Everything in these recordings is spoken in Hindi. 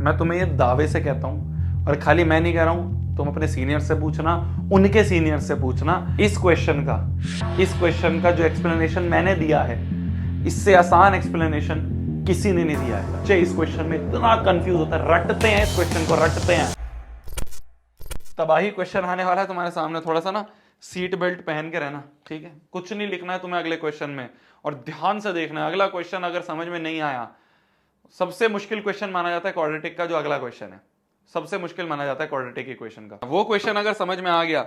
मैं तुम्हें ये दावे से कहता हूं, और खाली मैं नहीं कह रहा हूं, तुम अपने सीनियर से पूछना, उनके सीनियर से पूछना। इस क्वेश्चन का जो एक्सप्लेनेशन मैंने दिया है, इससे आसान एक्सप्लेनेशन किसी ने नहीं दिया है। बच्चे इस क्वेश्चन में इतना कंफ्यूज होता है, रटते हैं इस क्वेश्चन को, रटते हैं। तबाही क्वेश्चन आने वाला है तुम्हारे सामने, थोड़ा सा ना सीट बेल्ट पहन के रहना, ठीक है। कुछ नहीं लिखना है तुम्हें अगले क्वेश्चन में, और ध्यान से देखना है। अगला क्वेश्चन अगर समझ में नहीं आया, सबसे मुश्किल क्वेश्चन माना जाता है क्वाड्रेटिक का, जो अगला क्वेश्चन है सबसे मुश्किल माना जाता है क्वाड्रेटिक इक्वेशन का। वो क्वेश्चन अगर समझ में आ गया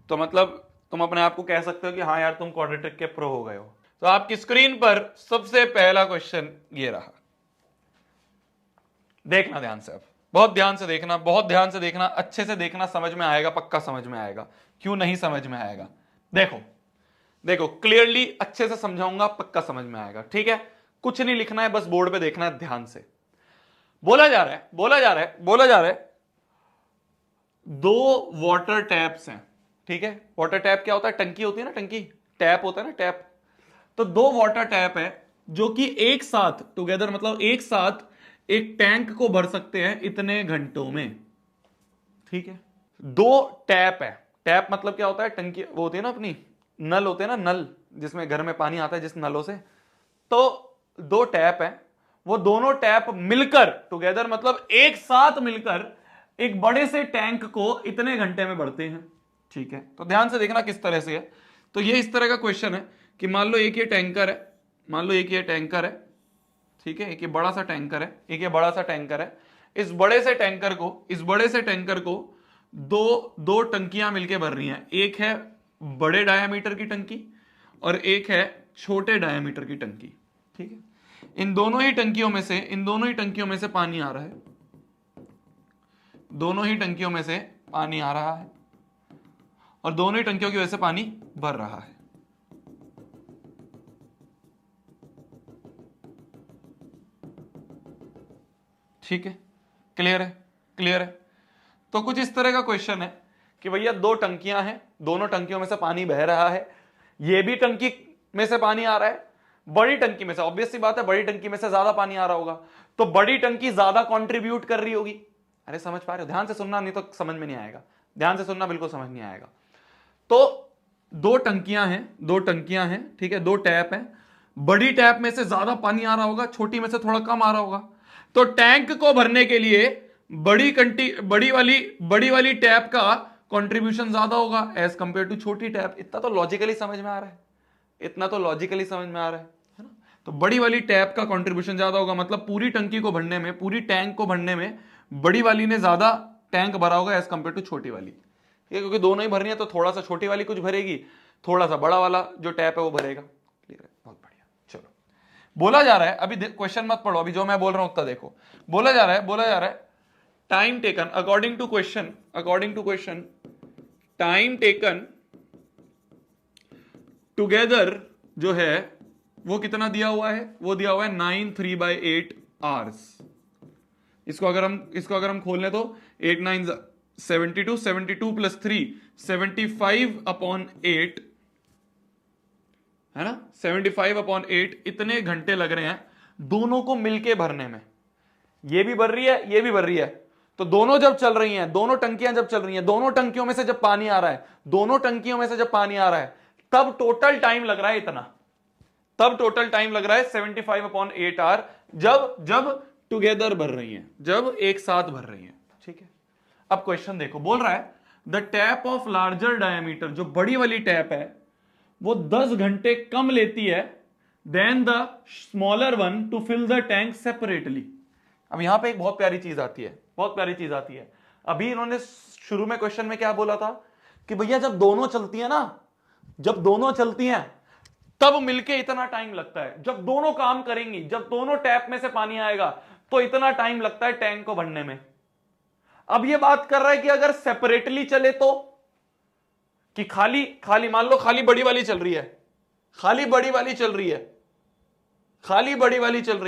तो मतलब तुम अपने आप को कह सकते हो कि हाँ यार तुम क्वाड्रेटिक के प्रो हो गए हो। तो आपकी स्क्रीन पर सबसे पहला क्वेश्चन ये रहा, देखना ध्यान से। अब बहुत ध्यान से देखना, बहुत ध्यान से देखना, अच्छे से देखना, समझ में आएगा, पक्का समझ में आएगा। क्यों नहीं समझ में आएगा? देखो देखो क्लियरली अच्छे से समझाऊंगा, पक्का समझ में आएगा, ठीक है। कुछ नहीं लिखना है, बस बोर्ड पे देखना है ध्यान से। बोला जा रहा है दो वाटर टैप्स हैं, ठीक है। वाटर टैप क्या होता है? टंकी होती है ना, टंकी, टैप होता है ना, टैप। तो दो वाटर टैप है जो कि एक साथ टुगेदर, मतलब एक साथ एक टैंक को भर सकते हैं इतने घंटों में, ठीक है। दो टैप है। टैप मतलब क्या होता है? टंकी वो होती है ना अपनी, नल होते हैं ना, नल जिसमें घर में पानी आता है जिस नलों से। तो दो टैप है, वो दोनों टैप मिलकर टुगेदर, मतलब एक साथ मिलकर एक बड़े से टैंक को इतने घंटे में भरते हैं, ठीक है। तो ध्यान से देखना किस तरह से है। तो ये इस तरह का क्वेश्चन है कि मान लो एक ये टैंकर है, मान लो एक ये टैंकर है, ठीक है। एक ये बड़ा सा टैंकर है, एक ये बड़ा सा टैंकर है। इस बड़े से टैंकर को दो टंकियां मिलके भर रही हैं। एक है बड़े डायामीटर की टंकी और एक है छोटे डायामीटर की टंकी, ठीक है। इन दोनों ही टंकियों में से पानी आ रहा है, दोनों ही टंकियों में से पानी आ रहा है, और दोनों ही टंकियों की वजह से पानी भर रहा है। ठीक है, क्लियर है। तो कुछ इस तरह का क्वेश्चन है कि भैया दो टंकियां हैं, दोनों टंकियों में से पानी बह रहा है, ये भी टंकी में से पानी आ रहा है, बड़ी टंकी में से, ऑब्वियस सी बात है बड़ी टंकी में से ज्यादा पानी आ रहा होगा, तो बड़ी टंकी ज्यादा कंट्रीब्यूट कर रही होगी। अरे समझ पा रहे हो? ध्यान से सुनना, नहीं तो समझ में नहीं आएगा। ध्यान से सुनना, बिल्कुल समझ नहीं आएगा। तो दो टंकियां हैं, ठीक है, दो टैप हैं। बड़ी टैप में से ज्यादा पानी आ रहा होगा, छोटी में से थोड़ा कम आ रहा होगा। तो टैंक को भरने के लिए बड़ी वाली टैप का कंट्रीब्यूशन ज्यादा होगा एज कंपेयर टू छोटी टैप। इतना तो लॉजिकली समझ में आ रहा है, है ना? तो बड़ी वाली टैप का कंट्रीब्यूशन ज्यादा होगा, मतलब पूरी टंकी को भरने में, पूरी टैंक को भरने में बड़ी वाली ने ज्यादा टैंक भरा होगा एज कंपेयर टू छोटी वाली, ठीक है। क्योंकि दोनों ही भरनी है तो थोड़ा सा छोटी वाली कुछ भरेगी, थोड़ा सा बड़ा वाला जो टैप है वो भरेगा। क्लियर है? बहुत बढ़िया। चलो, बोला जा रहा है, अभी क्वेश्चन मत पढ़ो, अभी जो मैं बोल रहा हूं उतना देखो। बोला जा रहा है time taken according to question, time taken together जो है वो कितना दिया हुआ है? वो दिया हुआ है 9/3/8 आवर्स। इसको अगर हम खोल लें तो 8 9 72, 72 प्लस 3 75/8, है ना, 75/8 इतने घंटे लग रहे हैं दोनों को मिलके भरने में। ये भी भर रही है, ये भी भर रही है, तो दोनों जब चल रही हैं, दोनों टंकियां जब चल रही हैं, दोनों टंकियों में से जब पानी आ रहा है, तब टोटल टाइम लग रहा है इतना, तब टोटल टाइम लग रहा है 75/8 आवर, जब टुगेदर भर रही हैं, जब एक साथ भर रही हैं, ठीक है। अब क्वेश्चन देखो, बोल रहा है the tap of larger diameter, जो बड़ी वाली टैप है वो 10 घंटे कम लेती है then the smaller one to fill the tank separately. अब यहां पे एक बहुत प्यारी चीज आती है, अभी इन्होंने शुरू में क्वेश्चन में क्या बोला था कि भैया जब दोनों चलती हैं तब मिलके इतना टाइम लगता है, जब दोनों काम करेंगी, जब दोनों टैप में से पानी आएगा तो इतना टाइम लगता है टैंक को भरने में। अब ये बात कर रहा है कि अगर सेपरेटली चले तो, कि खाली मान लो खाली बड़ी वाली चल रही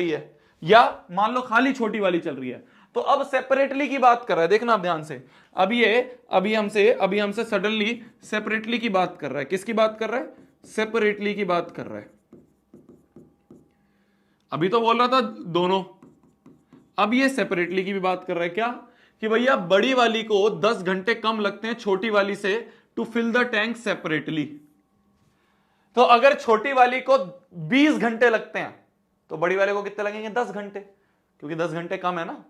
है, या मान लो खाली छोटी वाली चल रही है, तो अब सेपरेटली की बात कर रहा है। देखना आप ध्यान से, अभी हमसे सडनली सेपरेटली की बात कर रहा है। किसकी बात कर रहा है? सेपरेटली की बात कर रहा है। अभी तो बोल रहा था दोनों, अब ये सेपरेटली की भी बात कर रहे हैं क्या, कि भैया बड़ी वाली को 10 घंटे कम लगते हैं छोटी वाली से to fill the tank separately. तो अगर छोटी वाली को 20 घंटे लगते हैं तो बड़ी वाले को कितने लगेंगे, 10 घंटे, क्योंकि 10 घंटे कम है ना।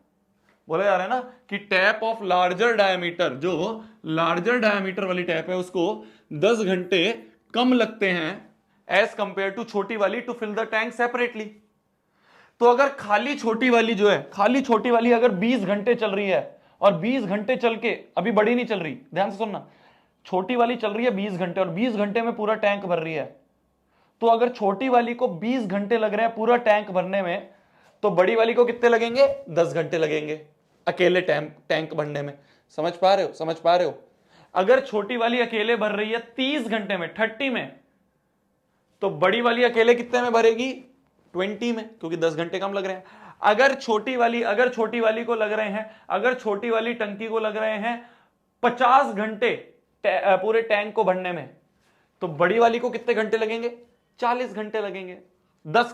बोला जा रहा है ना कि टैप ऑफ लार्जर डायमीटर, जो लार्जर डायमीटर वाली टैप है उसको 10 घंटे कम लगते हैं एज कंपेयर टू छोटी वाली to fill the tank separately. तो अगर खाली छोटी वाली जो है, खाली छोटी वाली अगर 20 घंटे चल रही है और 20 घंटे चल के, अभी बड़ी नहीं चल रही, ध्यान से सुनना, छोटी वाली चल रही है 20 घंटे और 20 घंटे में पूरा टैंक भर रही है, तो अगर छोटी वाली को 20 घंटे लग रहे हैं पूरा टैंक भरने में, तो बड़ी वाली को कितने लगेंगे, 10 घंटे लगेंगे अकेले टैंक भरने में। समझ पा रहे हो, समझ पा रहे हो। अगर छोटी वाली अकेले भर रही है 30 घंटे में, 30 में, तो बड़ी वाली अकेले कितने में भरेगी, 20 में, क्योंकि 10 घंटे कम लग रहे हैं। अगर छोटी वाली को लग रहे हैं, अगर छोटी वाली टंकी को लग रहे हैं 50 घंटे पूरे टैंक को भरने में, तो बड़ी वाली को कितने घंटे लगेंगे, 40 घंटे लगेंगे। 10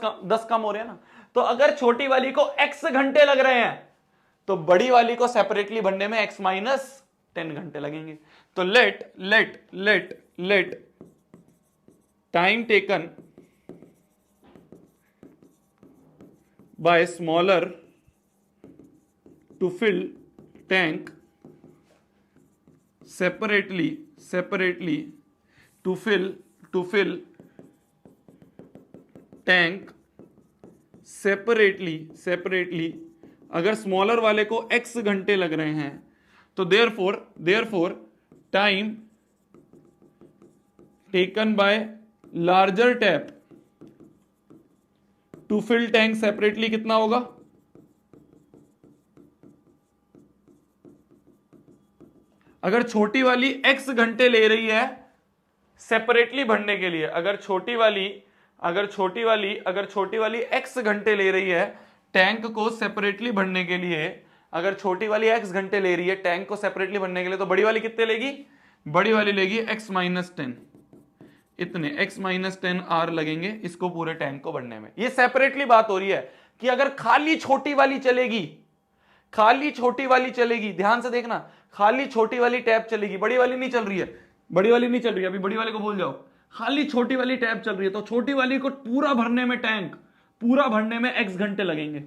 कम हो रहे हैं ना। तो अगर छोटी वाली को x घंटे लग रहे हैं तो बड़ी वाली को सेपरेटली भरने में x - 10 घंटे लगेंगे। तो let time taken by smaller to fill tank separately to fill tank separately अगर स्मॉलर वाले को x घंटे लग रहे हैं तो therefore time taken by larger tap to fill tank separately कितना होगा, अगर छोटी वाली x घंटे ले रही है सेपरेटली भरने के लिए, अगर छोटी वाली x घंटे ले रही है टैंक को सेपरेटली भरने के लिए, अगर छोटी वाली x घंटे ले रही है टैंक को सेपरेटली भरने के लिए, तो बड़ी वाली कितने लेगी, बड़ी वाली लेगी x - 10, इतने x - 10 आर लगेंगे इसको पूरे टैंक को भरने में। ये सेपरेटली बात हो रही है कि अगर खाली छोटी वाली चलेगी, ध्यान से देखना, खाली छोटी वाली टैप चलेगी, बड़ी वाली नहीं चल रही है, अभी बड़ी वाले को भूल जाओ, खाली छोटी वाली टैप चल रही है, तो छोटी वाली को पूरा भरने में टैंक पूरा भरने में x घंटे लगेंगे,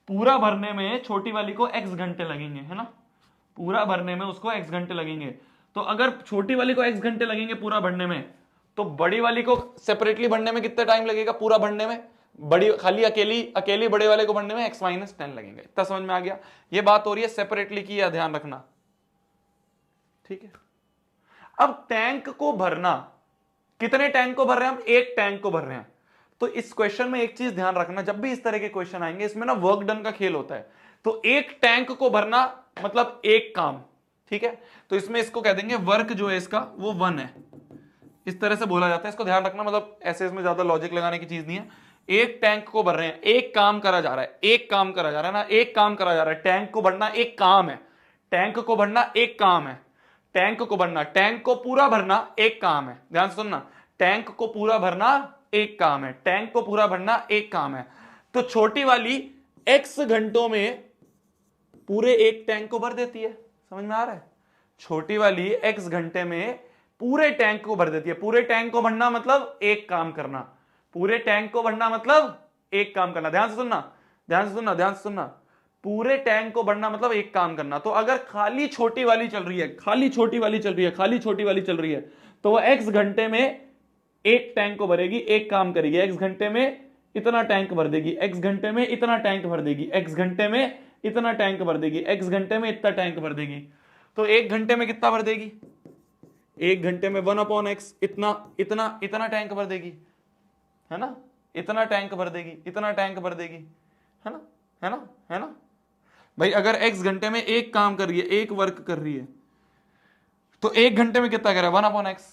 पूरा भरने में छोटी वाली को x घंटे लगेंगे, है ना, पूरा भरने में उसको x घंटे लगेंगे। तो अगर छोटी वाली को x घंटे लगेंगे पूरा भरने में, तो बड़ी वाली को सेपरेटली भरने में कितना टाइम लगेगा पूरा भरने में, बड़ी खाली अकेली बड़े वाले को भरने में x - 10 लगेंगे। इतना समझ में आ गया। ये बात हो रही है सेपरेटली की, या ध्यान रखना, ठीक है। अब टैंक को भरना, कितने टैंक को भर रहे हैं हम, एक टैंक को भर रहे हैं। तो इस क्वेश्चन में एक चीज ध्यान रखना, जब भी इस तरह के क्वेश्चन आएंगे इसमें ना वर्क डन का खेल होता है। तो एक टैंक को भरना मतलब एक काम, ठीक है। तो इसमें इसको कह देंगे वर्क जो है इसका वो 1 है, इस तरह से बोला जाता है, इसको ध्यान रखना। मतलब ऐसे इसमें ज्यादा लॉजिक लगाने की चीज नहीं है। एक टैंक को भर रहे हैं, एक काम करा जा रहा है, एक काम करा जा रहा है ना, एक काम करा जा रहा है। टैंक को भरना एक काम है, टैंक को भरना एक काम है, टैंक को भरना, टैंक को पूरा भरना एक काम है। ध्यान से सुनना, टैंक को पूरा भरना एक काम है, टैंक को पूरा भरना एक काम है। तो छोटी वाली x घंटों में पूरे एक टैंक को भर देती है, समझ में आ रहा है। छोटी वाली x घंटे में पूरे टैंक को भर देती है। पूरे टैंक को भरना मतलब एक काम करना, पूरे टैंक को भरना मतलब एक काम करना। ध्यान से सुनना, ध्यान से सुनना, ध्यान से सुनना, पूरे टैंक को भरना मतलब एक काम करना। तो अगर खाली छोटी वाली चल रही है, खाली छोटी वाली चल रही है, खाली छोटी वाली चल रही है, तो वह x घंटे में एक टैंक को भरेगी, एक काम करेगी। x घंटे में इतना टैंक भर देगी, x घंटे में इतना टैंक भर देगी, x घंटे में इतना टैंक भर देगी, x घंटे में इतना टैंक भर देगी। तो एक घंटे में कितना भर देगी, एक घंटे में 1/x इतना इतना इतना टैंक भर देगी, है ना, इतना टैंक भर देगी, इतना टैंक भर देगी, है ना, है ना, है ना भाई। अगर x घंटे में एक काम कर रही है, एक वर्क कर रही है, तो एक घंटे में कितना कर रहा है, 1/x।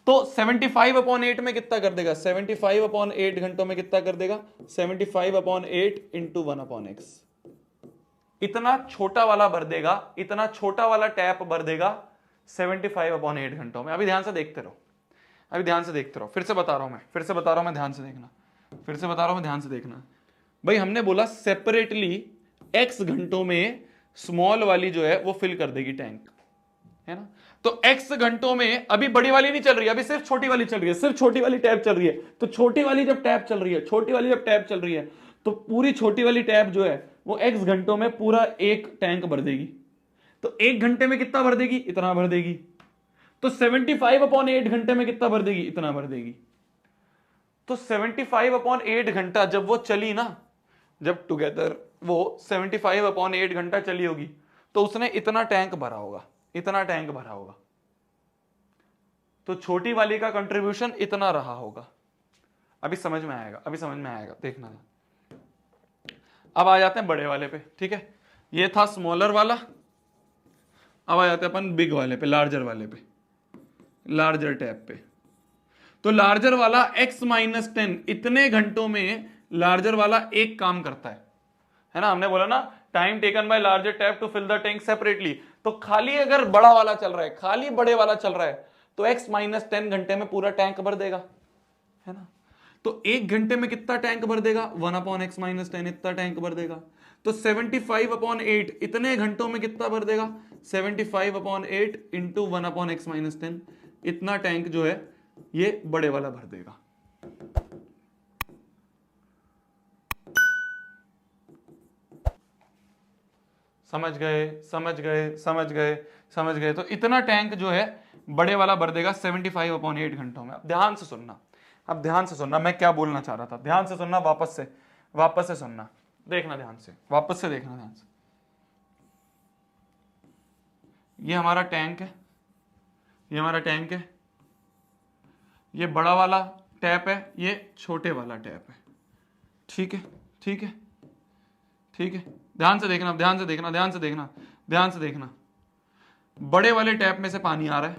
तो 75/8 में कितना कर देगा, 75/8 घंटों में कितना कर देगा, 75/8 इंटू 1/x। इतना छोटा वाला भर देगा, इतना छोटा वाला टैप भर देगा 75/8 घंटों में। अभी ध्यान से देखते रहो, अभी ध्यान से देखते रहो, फिर से बता रहा हूं मैं, फिर से बता रहा हूं मैं, ध्यान से देखना, फिर से बता रहा हूं मैं, ध्यान से देखना। भाई हमने बोला सेपरेटली x घंटों में स्मॉल वाली जो है वो फिल कर देगी टैंक, है ना। तो x घंटों में अभी बड़ी वाली नहीं चल रही है, अभी सिर्फ छोटी वाली चल रही है, सिर्फ छोटी वाली टैप चल रही है। तो छोटी वाली जब टैप चल रही है, छोटी वाली जब टैप चल रही है, तो पूरी छोटी वाली टैप जो है वो x घंटों में पूरा एक टैंक भर देगी। तो एक घंटे में कितना भर देगी? इतना भर देगी। तो 75/8 घंटे में कितना भर देगी? इतना भर देगी। तो 75/8 घंटा जब वो चली ना, जब टुगेदर वो 75/8 घंटा चली होगी, तो उसने इतना टैंक भरा होगा, इतना टैंक भरा होगा। तो छोटी वाली का कंट्रीब्यूशन इतना रहा होगा। अभी समझ में आएगा, अभी समझ में आएगा, देखना। अब आ जाते हैं बड़े वाले पे, ठीक है। ये था स्मॉलर वाला, अब आ जाते हैं अपन बिग वाले पे, लार्जर वाले पे, लार्जर टैप पे। तो लार्जर वाला x-10 इतने घंटों में लार्जर वाला एक काम करता है ना। हमने बोला ना time taken by larger tap to fill the tank separately. तो खाली अगर बड़ा वाला चल रहा है, खाली बड़े वाला चल रहा है, तो x-10 घंटे में पूरा टैंक भर देगा, है ना। तो एक घंटे में कितना टैंक भर देगा? 1/x-10 इतना टैंक भर देगा। तो 75/8 इतने घंटों में कितना भर देगा? 75/8 इंटू 1/x-10 इतना टैंक जो है ये बड़े वाला भर देगा। समझ गए, समझ गए, समझ गए, समझ गए। तो इतना टैंक जो है बड़े वाला भर देगा 75/8 घंटों में। अब ध्यान से सुनना, अब ध्यान से सुनना मैं क्या बोलना चाह रहा था, ध्यान से सुनना, वापस से सुनना, देखना ध्यान से, वापस से देखना ध्यान से। ये हमारा टैंक है, ये हमारा टैंक है, ये बड़ा वाला टैप है, ये छोटे वाला टैप है, ठीक है, ठीक है, ठीक है। ध्यान से देखना, ध्यान से देखना, ध्यान से देखना, ध्यान से देखना। बड़े वाले टैप में से पानी आ रहा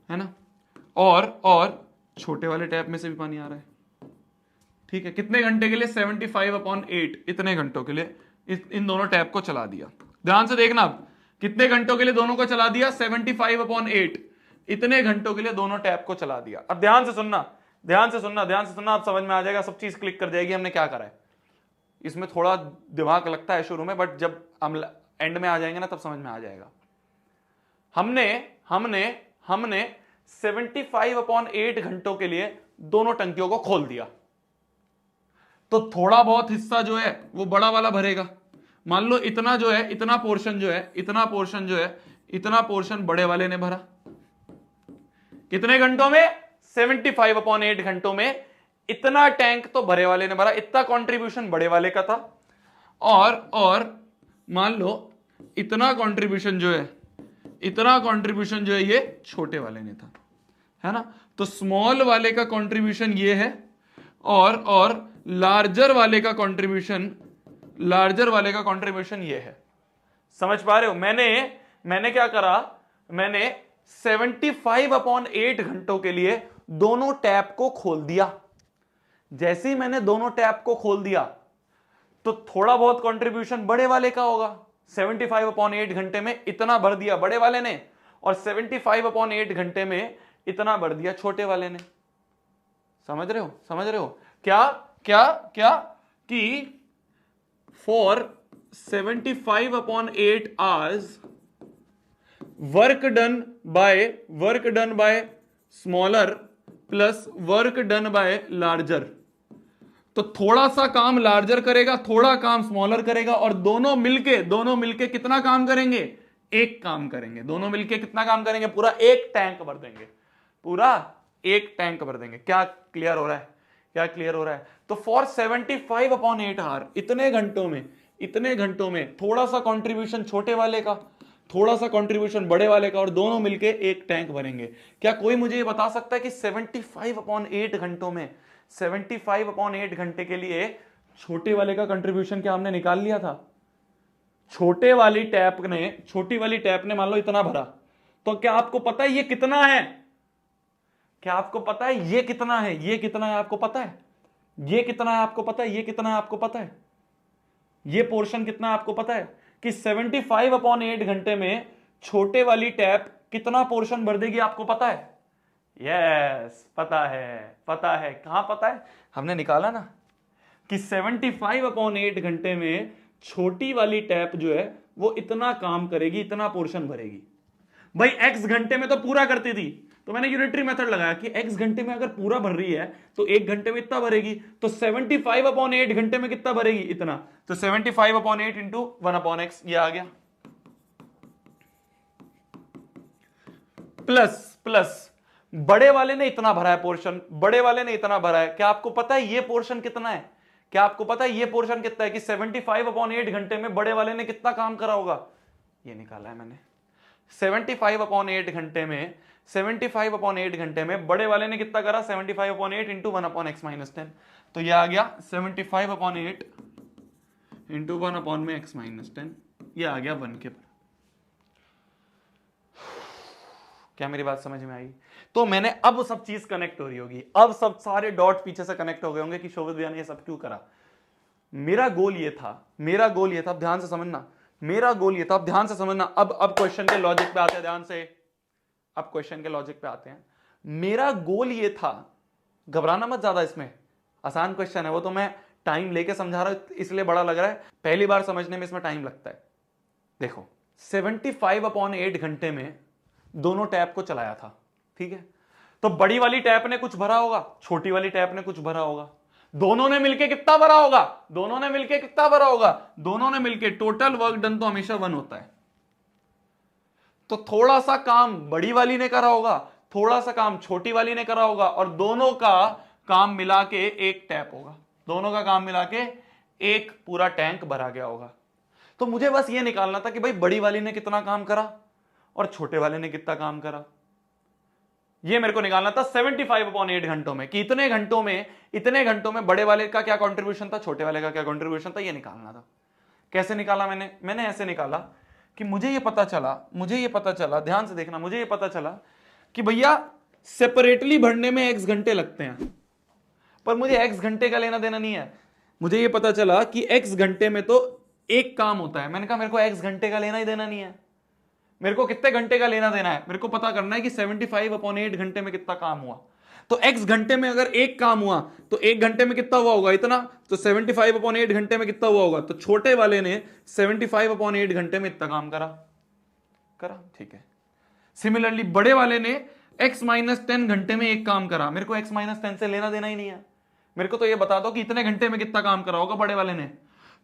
है ना, और छोटे वाले टैप में से भी पानी आ रहा है, ठीक है। कितने घंटे के लिए? 75/8 इतने घंटों के लिए इन दोनों टैप को चला दिया। ध्यान से देखना, अब कितने घंटों के लिए दोनों को चला दिया? 75/8 इतने घंटों के लिए दोनों टैप को चला दिया। अब ध्यान से सुनना, ध्यान से सुनना, ध्यान से सुनना, आप समझ में आ जाएगा, सब चीज क्लिक कर जाएगी हमने क्या करा है। इसमें थोड़ा दिमाग लगता है शुरू में, बट जब हम एंड में आ जाएंगे ना तब समझ में आ जाएगा। हमने 75/8 घंटों के लिए दोनों टंकियों को खोल दिया। तो थोड़ा बहुत हिस्सा जो है वो बड़ा वाला भरेगा। मान लो इतना जो है, इतना पोर्शन जो है, इतना पोर्शन जो है, इतना पोर्शन बड़े वाले ने भरा। कितने घंटों में? 75/8 घंटों में इतना टैंक तो भरे वाले ने भरा, इतना कंट्रीब्यूशन बड़े वाले का था। और मान लो इतना कंट्रीब्यूशन जो है, इतना कंट्रीब्यूशन जो है ये छोटे वाले ने था, है ना। तो स्मॉल वाले का कंट्रीब्यूशन ये है, और लार्जर वाले का कंट्रीब्यूशन, लार्जर वाले का कंट्रीब्यूशन ये है। समझ पा रहे हो? मैंने क्या करा, मैंने 75/8 घंटों के लिए दोनों टैप को खोल दिया। जैसे ही मैंने दोनों टैप को खोल दिया तो थोड़ा बहुत कंट्रीब्यूशन बड़े वाले का होगा। 75/8 घंटे में इतना भर दिया बड़े वाले ने, और 75/8 घंटे में इतना भर दिया छोटे वाले ने। समझ रहे हो? समझ रहे हो? क्या क्या क्या कि for 75/8 hours work done by small r plus work done by larger. तो थोड़ा सा काम लार्जर करेगा, थोड़ा काम स्मॉलर करेगा, और दोनों मिलके कितना काम करेंगे? एक काम करेंगे। दोनों मिलके कितना काम करेंगे? पूरा एक टैंक भर देंगे, पूरा एक टैंक भर देंगे। क्या क्लियर हो रहा है? क्या क्लियर हो रहा है? तो फॉर 75/8 आवर, इतने घंटों में थोड़ा सा कंट्रीब्यूशन छोटे वाले का, थोड़ा सा कंट्रीब्यूशन बड़े वाले का, और दोनों मिलके एक टैंक भरेंगे। क्या कोई मुझे ये बता सकता है कि 75/8 घंटों में, 75/8 घंटे के लिए छोटे वाले का कंट्रीब्यूशन क्या हमने निकाल लिया था? छोटी वाली टैप ने मान लो इतना भरा, तो क्या आपको पता है ये कितना है? क्या आपको पता है ये कितना है? ये कितना है आपको पता है? ये कितना है आपको पता है? ये कितना है आपको पता है? ये पोर्शन कितना है आपको पता है कि 75/8 घंटे में छोटे वाली टैप कितना पोर्शन भर देगी? आपको पता है? यस, पता है, पता है। कहां पता है? हमने निकाला ना। कि 75/8 घंटे में छोटी वाली टैप जो है वो इतना काम करेगी, इतना पोर्शन भरेगी। भाई x घंटे में तो पूरा करती थी, तो मैंने यूनिटरी मेथड लगाया कि x घंटे में अगर पूरा भर रही है तो 1 घंटे में इतना भरेगी, तो 75/8 घंटे में कितना भरेगी, इतना। तो 75/8 इंटू 1/x ये आ गया, प्लस बड़े वाले ने इतना भरा है पोर्शन, बड़े वाले ने इतना भरा है। क्या आपको पता है ये पोर्शन कितना है? क्या आपको पता है ये पोर्शन कितना है कि 75/8 घंटे में बड़े वाले ने कितना काम करा होगा? ये निकाला है मैंने। 75/8 घंटे में 75/8 घंटे में बड़े वाले ने कितना करा? 75/8 इंटू 1/x माइनस 10। तो ये आ गया 75/8 इंटू 1/x माइनस 10, ये आ गया 1 के। क्या मेरी बात समझ में आई? तो मैंने अब सब चीज कनेक्ट हो रही होगी, अब सब सारे डॉट पीछे से कनेक्ट हो गए होंगे कि शोभित भैया ने ये सब क्यों करा। मेरा गोल ये था, ध्यान से समझना, मेरा गोल ये था, ध्यान से समझना। अब क्वेश्चन के लॉजिक पे आते हैं, ध्यान से, अब क्वेश्चन के लॉजिक पे आते हैं। मेरा गोल ये था, घबराना मत ज्यादा, इसमें आसान क्वेश्चन है, वो तो मैं टाइम लेके समझा रहा हूं इसलिए बड़ा लग रहा है, पहली बार समझने में इसमें टाइम लगता है। देखो 75/8 घंटे में दोनों टैप को चलाया था, ठीक है। तो बड़ी वाली टैप ने कुछ भरा होगा, छोटी वाली टैप ने कुछ भरा होगा, दोनों ने मिलके कितना भरा होगा? दोनों ने मिलके कितना भरा होगा? दोनों ने मिलके टोटल वर्क डन तो हमेशा 1 होता है। तो थोड़ा सा काम बड़ी वाली ने करा होगा, थोड़ा सा काम छोटी वाली ने करा होगा, और दोनों का काम मिला के एक टैप होगा, दोनों का काम मिला के एक पूरा टैंक भरा गया होगा। तो मुझे बस ये निकालना था कि भाई बड़ी वाली ने कितना काम करा और छोटे वाले ने कितना काम करा, ये मेरे को निकालना था 75/8 घंटों में, कि इतने घंटों में बड़े वाले का क्या कंट्रीब्यूशन था, छोटे वाले का क्या कंट्रीब्यूशन था, ये निकालना था। कैसे निकाला मैंने ऐसे निकाला कि मुझे ये पता चला, ध्यान से देखना, मुझे ये पता चला कि भैया सेपरेटली भरने में x घंटे लगते हैं, पर मुझे x घंटे का लेना देना नहीं है। मुझे ये पता चला कि x घंटे में तो एक काम होता है, मैंने कहा मेरे को x घंटे का लेना ही देना नहीं है, मेरे को कितने घंटे का लेना देना है, मेरे को पता करना है कि 75/8 घंटे में कितना काम हुआ। तो x घंटे में अगर एक काम हुआ तो 1 घंटे में कितना हुआ होगा, इतना। तो 75/8 घंटे में कितना हुआ होगा? तो छोटे वाले ने 75/8 घंटे में इतना काम करा, ठीक है। सिमिलरली बड़े वाले ने x-10 घंटे में एक काम करा, मेरे को x-10 से लेना देना ही नहीं है, मेरे को तो ये बता दो कि इतने घंटे में कितना काम करा होगा बड़े वाले ने।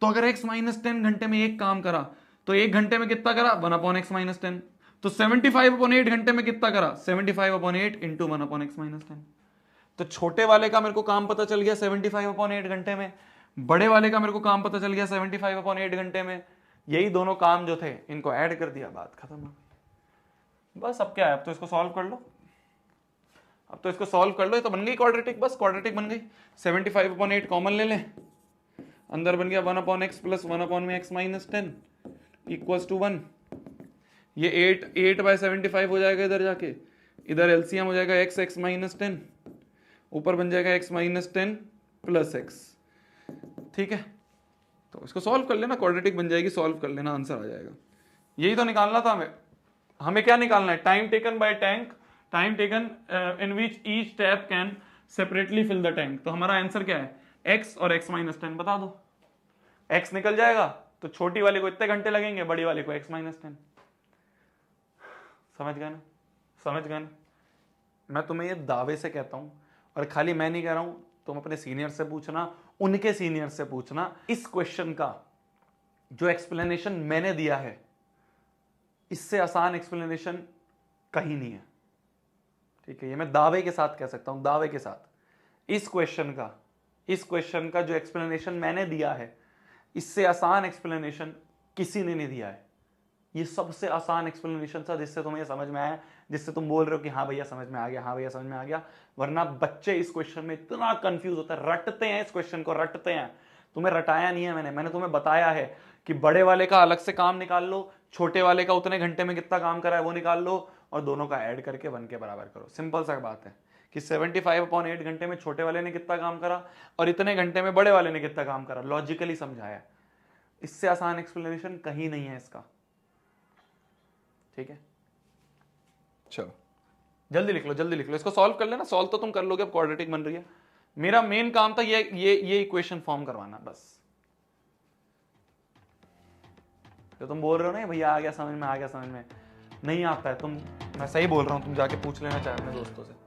तो अगर x-10 घंटे में एक काम करा तो 1 घंटे में कितना करा? 1/x-10। तो 75/8 घंटे में कितना करा? 75/8 इंटू 1/x-10। तो छोटे वाले का मेरे को काम पता चल गया 75/8 घंटे में, बड़े वाले का मेरे को काम पता चल गया 75/8 घंटे में। यही दोनों काम जो थे इनको ऐड कर दिया, बात खत्म हो गई। बस अब क्या है, अब तो इसको सॉल्व कर लो, ये तो बन गई क्वाड्रेटिक, बस क्वाड्रेटिक बन गई। 75/8 कॉमन ले लें, अंदर बन गया 1/x plus 1/x-10 equals to 1। ये 8/75 हो जाएगा, इधर जाके इधर एलसीएम हो जाएगा x-10, ऊपर बन जाएगा x-10 प्लस x, ठीक है। तो इसको सॉल्व कर लेना, क्वाड्रेटिक बन जाएगी, सॉल्व कर लेना, आंसर आ जाएगा। यही तो निकालना था हमें क्या निकालना है? Time taken by tank, time taken in which each tap can separately fill the tank. तो हमारा आंसर क्या है? x और x-10 बता दो, x निकल जाएगा तो छोटी वाले को इतने घंटे लगेंगे, बड़ी वाले को x-10। समझ गए ना? मैं तुम्हें ये दावे से कहता हूं, और खाली मैं नहीं कह रहा हूं, तुम अपने सीनियर से पूछना, उनके सीनियर से पूछना, इस क्वेश्चन का जो एक्सप्लेनेशन मैंने दिया है इससे आसान एक्सप्लेनेशन कहीं नहीं है, ठीक है। ये मैं दावे के साथ कह सकता हूं, दावे के साथ। इस क्वेश्चन का जो एक्सप्लेनेशन मैंने दिया है इससे आसान एक्सप्लेनेशन किसी ने नहीं दिया है। ये सबसे आसान एक्सप्लेनेशन था जिससे तुम्हें समझ में आया, जिससे तुम बोल रहे हो कि हाँ भैया समझ में आ गया, हाँ भैया समझ में आ गया। वरना बच्चे इस क्वेश्चन में इतना कंफ्यूज होता है, रटते हैं, इस क्वेश्चन को रटते हैं। तुम्हें रटाया नहीं है मैंने तुम्हें बताया है कि बड़े वाले का अलग से काम निकाल लो, छोटे वाले का उतने घंटे में कितना काम करा है वो निकाल लो, और दोनों का ऐड करके 1 के बराबर करो। सिंपल सा बात है कि 75/8 घंटे में छोटे वाले ने कितना काम करा और इतने घंटे में बड़े वाले ने कितना काम करा, लॉजिकली समझाया। इससे आसान एक्सप्लेनेशन कहीं नहीं है इसका, ठीक है। चलो जल्दी लिख लो, इसको सॉल्व कर लेना। सॉल्व तो तुम कर लोगे, अब क्वाड्रेटिक बन रही है, मेरा मेन काम था ये इक्वेशन फॉर्म करवाना बस। तो तुम बोल रहे हो ना भैया आ गया समझ में, आ गया समझ में, नहीं आता है तुम, मैं सही बोल रहा हूं, तुम जाके पूछ लेना चाहे अपने दोस्तों से।